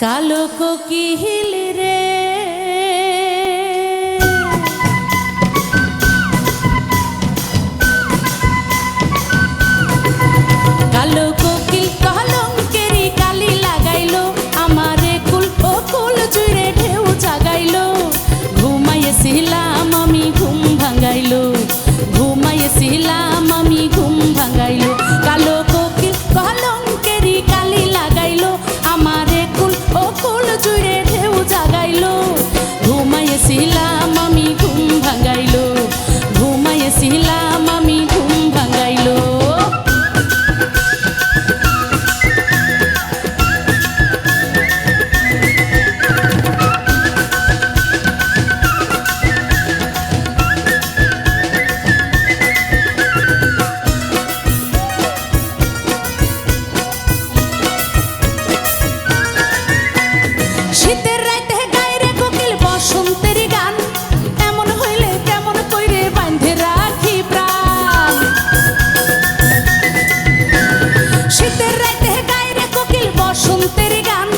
কালো কোকিল রে কালো কোকিল কলঙ্কেরি কালি লাগাইলো আমারে কুল ও কুল জুড়ে ঢেউ জাগাইলো ঘুমাইয়েছিলাম আমি ঘুম ভাঙাইলো ঘুমাইয়েছিলাম আমি ঘুম ভাঙাইলো কালো কোকিল কলঙ্কেরি কালি লাগাইলো আমারে কুল ও কুল জুড়ে ঢেউ জাগাইলো ঘুমাইয়েছিলাম আমি ঘুম ভাঙাইলো ঘুমাইয়েছিলাম আমি ঘুম ভাঙাইলো শীতের রাতে গাইরে কোকিল বসন্তের গান এমন হইলে কেমন কইরে বাঁধে রাখি প্রাণ শীতের রাতে গাইরে কোকিল বসন্তের গান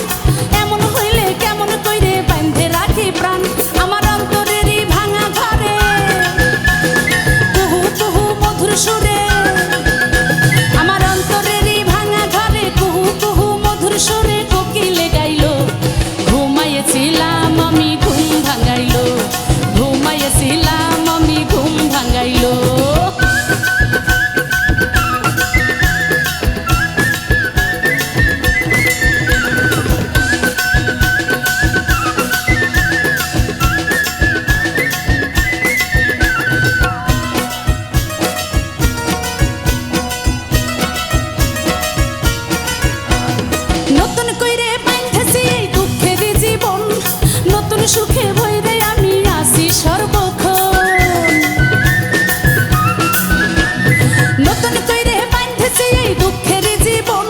এমন হইলে কেমন কইরে বাঁধে রাখি প্রাণ আমার অন্তরেরই ভাঙা ঘরে কুহু কুহু মধুর সুরে আমার অন্তরেরই ভাঙা ঘরে কুহু কুহু মধুর সুরে কোকিলে গাইলো ঘুমাইয়েছিলাম আমি ঘুম ভাঙাইলো ঘুমাইয়েছিলাম আমি ঘুম ভাঙাইলো নতুন কইরে বাঁধেছি এই দুঃখের জীবন নতুন সুখে ভইরে আমি আসি সর্বক্ষণ নতুন কইরে বাঁধেছি এই দুঃখের জীবন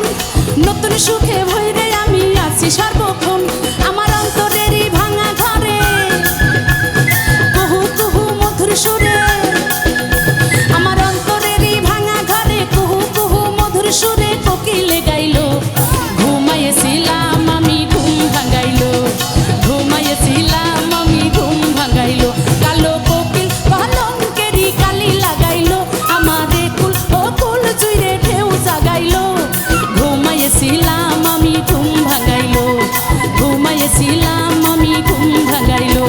নতুন সুখে ভইরে আমি আসি সর্বক্ষণ আমার অন্তরেরই ভাঙা ঘরে কুহু কুহু মধুর সুরে আমার অন্তরেরই ভাঙা ঘরে কুহু কুহু মধুর সুরে কোকিলে গাইলো ঘুমাইয়েছিলাম আমি ঘুম ভাঙাইলো ঘুমাইয়েছিলাম আমি ঘুম ভাঙাইলো কালো কোকিল কলঙ্কেরি কালি লাগাইলো আমারে কুল ও কুল জুড়ে ঢেউ জাগাইলো ঘুমাইয়েছিলাম আমি ঘুম ভাঙাইলো ঘুমাইয়েছিলাম আমি ঘুম ভাঙাইলো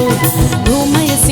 ঘুমাইয়েছিলাম